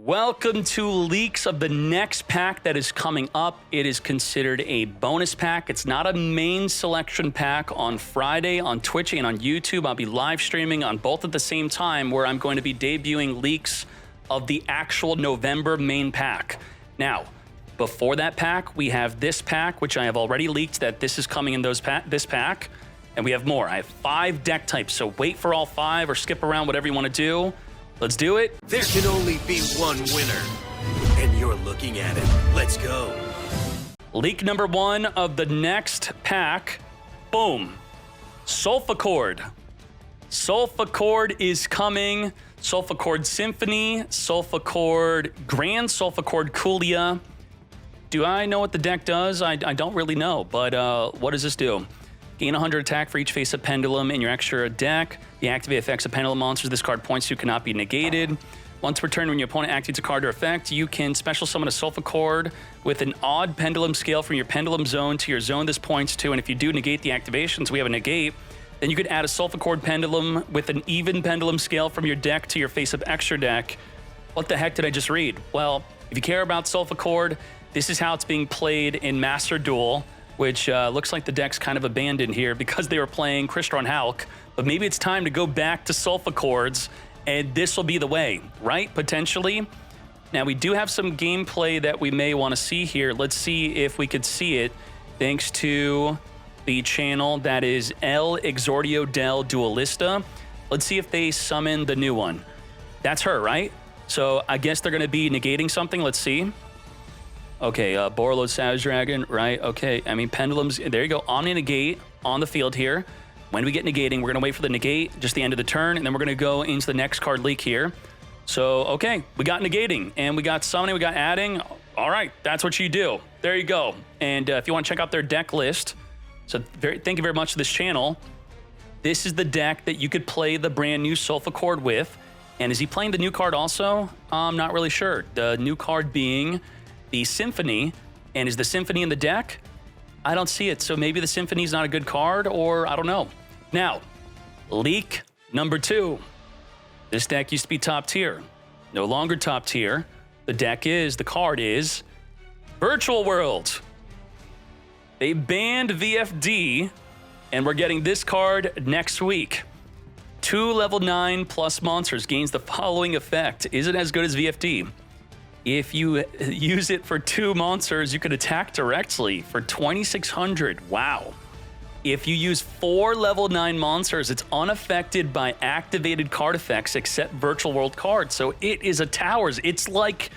Welcome to leaks of the next pack that is coming up. It is considered a bonus pack. It's not a main selection pack. On Friday on Twitch and on YouTube, I'll be live streaming on both at the same time, where I'm going to be debuting leaks of the actual November main pack. Now, before that pack, we have this pack, which I have already leaked that this is coming in this pack, and we have more. I have 5 deck types, so wait for all 5 or skip around, whatever you want to do. Let's do it. There can only be one winner, and you're looking at it. Let's go. Leak number 1 of the next pack. Boom. Sulfachord. Sulfachord is coming. Sulfachord Symphony, Sulfachord Grand, Sulfachord Coolia. Do I know what the deck does? I don't really know, but what does this do? Gain 100 attack for each face-up pendulum in your extra deck. The activate effects of pendulum monsters this card points to cannot be negated. Once per turn, when your opponent activates a card or effect, you can special summon a Sulfachord with an odd pendulum scale from your pendulum zone to your zone this points to, and if you do negate the activations, we have a negate, then you could add a Sulfachord pendulum with an even pendulum scale from your deck to your face-up extra deck. What the heck did I just read? Well, if you care about Sulfachord, this is how it's being played in Master Duel, which looks like the deck's kind of abandoned here because they were playing Crystron Hulk, but maybe it's time to go back to Sulfachords, and this will be the way, right? Potentially. Now, we do have some gameplay that we may want to see here. Let's see if we could see it, thanks to the channel that is El Exordio del Duelista. Let's see if they summon the new one. That's her, right? So I guess they're going to be negating something. Let's see. Okay, Borreload Savage Dragon, right? Okay, I mean, pendulums, there you go. Omni negate on the field here. When we get negating, we're going to wait for the negate, just the end of the turn, and then we're going to go into the next card leak here. So, okay, we got negating, and we got summoning, we got adding. All right, that's what you do. There you go. And if you want to check out their deck list, so thank you very much to this channel. This is the deck that you could play the brand new Sulfachord with. And is he playing the new card also? I'm not really sure. The new card being the Symphony. And is the Symphony in the deck? I don't see it. So maybe the Symphony's not a good card, or I don't know. Now, leak number 2. This deck used to be top tier. No longer top tier. The card is Virtual World. They banned VFD, and we're getting this card next week. 2 level 9 plus monsters gains the following effect. Is it as good as VFD? If you use it for 2 monsters, you could attack directly for 2,600. Wow. If you use 4 level 9 monsters, it's unaffected by activated card effects except Virtual World cards. So it is a Towers. It's like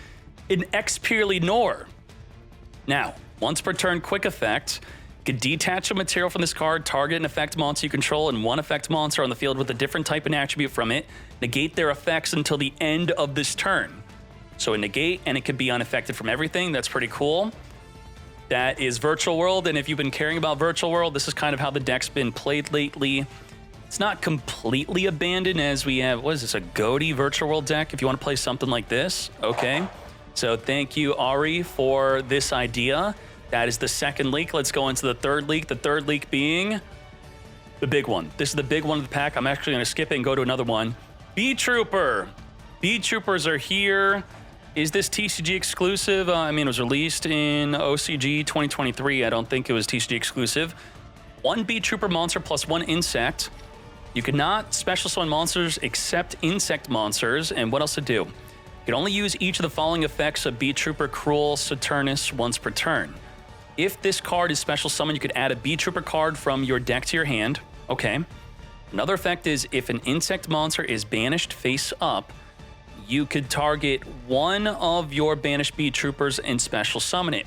an X-Purely Nor. Now, once per turn quick effect, you can detach a material from this card, target an effect monster you control, and 1 effect monster on the field with a different type and attribute from it. Negate their effects until the end of this turn. So a negate, and it could be unaffected from everything. That's pretty cool. That is Virtual World, and if you've been caring about Virtual World, this is kind of how the deck's been played lately. It's not completely abandoned, as we have, what is this, a Goaty Virtual World deck? If you want to play something like this, okay. So thank you, Ari, for this idea. That is the second leak. Let's go into the third leak. The third leak being the big one. This is the big one of the pack. I'm actually going to skip it and go to another one. B-Trooper. B-Troopers are here. Is this TCG exclusive? I mean, it was released in OCG 2023. I don't think it was TCG exclusive. 1 B-Trooper monster plus 1 insect. You cannot special summon monsters except insect monsters. And what else to do? You can only use each of the following effects of B-Trooper, Cruel, Saturnus once per turn. If this card is special summoned, you could add a B-Trooper card from your deck to your hand. Okay. Another effect is if an insect monster is banished face up, you could target 1 of your banished B-Troopers and special summon it.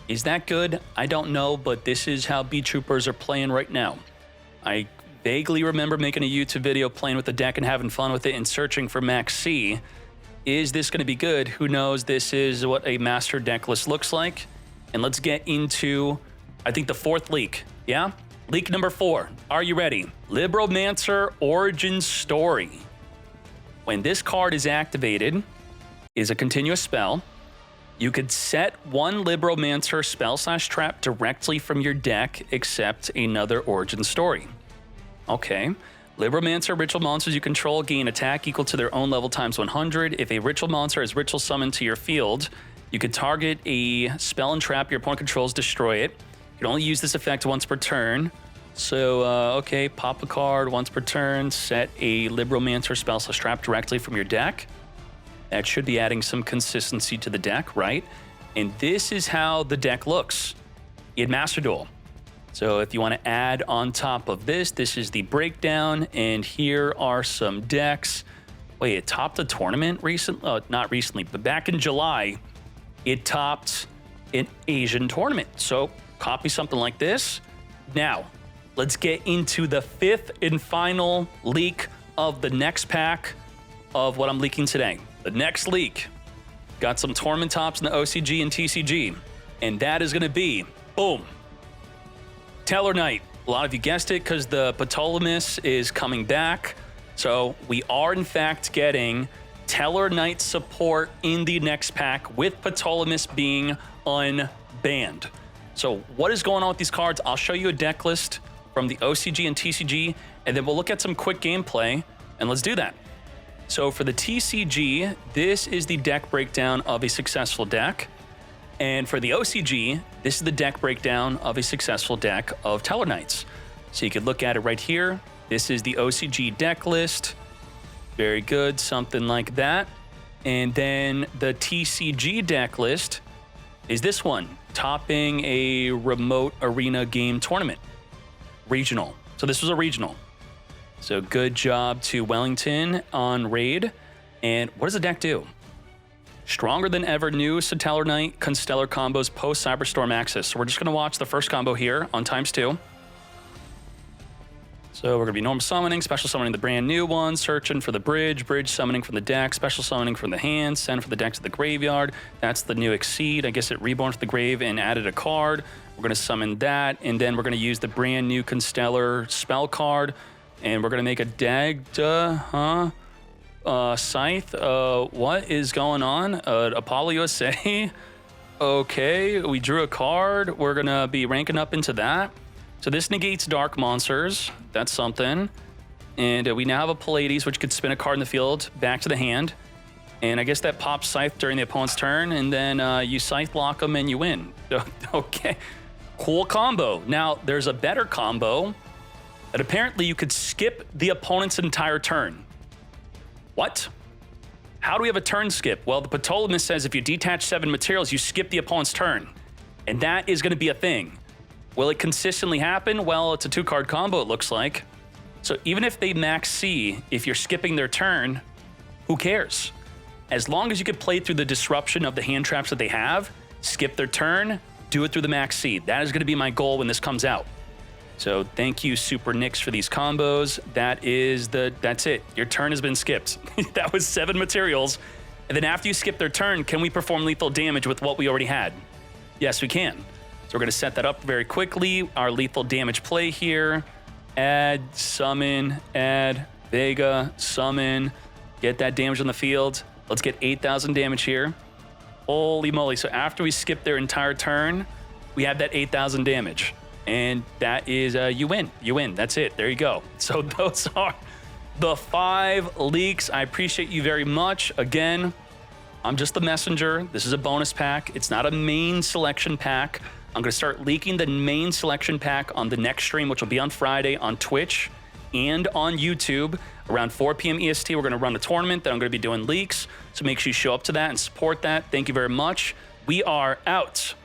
Is that good? I don't know, but this is how B-Troopers are playing right now. I vaguely remember making a YouTube video playing with the deck and having fun with it and searching for Max C. Is this going to be good? Who knows? This is what a master deck list looks like. And let's get into, I think, the 4th leak. Yeah? Leak number 4. Are you ready? Libromancer Origin Story. When this card is activated, is a continuous spell. You could set 1 Libromancer spell/trap directly from your deck, except another Origin Story. Okay. Libromancer ritual monsters you control gain attack equal to their own level times 100. If a ritual monster is ritual summoned to your field, you can target a spell and trap your opponent controls, destroy it. You can only use this effect once per turn. So, okay, pop a card once per turn, set a Libromancer spell / trap directly from your deck. That should be adding some consistency to the deck, right? And this is how the deck looks in Master Duel. So if you want to add on top of this, this is the breakdown, and here are some decks. Wait, it topped a tournament recently? Not recently, but back in July, it topped an Asian tournament. So copy something like this. Now, let's get into the 5th and final leak of the next pack of what I'm leaking today. The next leak got some tournament tops in the OCG and TCG, and that is going to be, boom, Teller Knight. A lot of you guessed it because the Ptolemy is coming back. So we are in fact getting Teller Knight support in the next pack with Ptolemy being unbanned. So what is going on with these cards? I'll show you a deck list from the OCG and TCG, and then we'll look at some quick gameplay, and let's do that. So for the TCG, this is the deck breakdown of a successful deck. And for the OCG, this is the deck breakdown of a successful deck of Teller Knights. So you could look at it right here. This is the OCG deck list. Very good, something like that. And then the TCG deck list is this one, topping a remote arena game tournament. Regional. So this was a regional. So good job to Wellington on raid. And what does the deck do? Stronger than ever new Teller Knight Constellar combos post Cyberstorm Axis. So we're just going to watch the first combo here on ×2. So we're going to be normal summoning, special summoning the brand new one, searching for the bridge summoning from the deck, special summoning from the hand, send for the deck to the graveyard. That's the new Exceed. I guess it reborn to the grave and added a card. We're going to summon that, and then we're going to use the brand new Constellar spell card, and we're going to make a Dagda, Scythe, what is going on? Apollo USA. Okay, we drew a card. We're gonna be ranking up into that. So this negates dark monsters. That's something. And we now have a Pallades, which could spin a card in the field back to the hand. And I guess that pops Scythe during the opponent's turn, and then you Scythe lock them and you win. Okay, cool combo. Now, there's a better combo that apparently you could skip the opponent's entire turn. What? How do we have a turn skip? Well, the Ptolemy says if you detach 7 materials, you skip the opponent's turn. And that is going to be a thing. Will it consistently happen? Well, it's a 2-card combo, it looks like. So even if they max C, if you're skipping their turn, who cares? As long as you can play through the disruption of the hand traps that they have, skip their turn, do it through the max C. That is going to be my goal when this comes out. So thank you, Super Nix, for these combos. That's it. Your turn has been skipped. That was 7 materials. And then after you skip their turn, can we perform lethal damage with what we already had? Yes, we can. So we're going to set that up very quickly. Our lethal damage play here. Add, summon, add, Vega, summon. Get that damage on the field. Let's get 8,000 damage here. Holy moly. So after we skip their entire turn, we have that 8,000 damage. And that is, you win. You win. That's it. There you go. So those are the 5 leaks. I appreciate you very much. Again, I'm just the messenger. This is a bonus pack. It's not a main selection pack. I'm going to start leaking the main selection pack on the next stream, which will be on Friday on Twitch and on YouTube. Around 4 p.m. EST, we're going to run a tournament that I'm going to be doing leaks. So make sure you show up to that and support that. Thank you very much. We are out.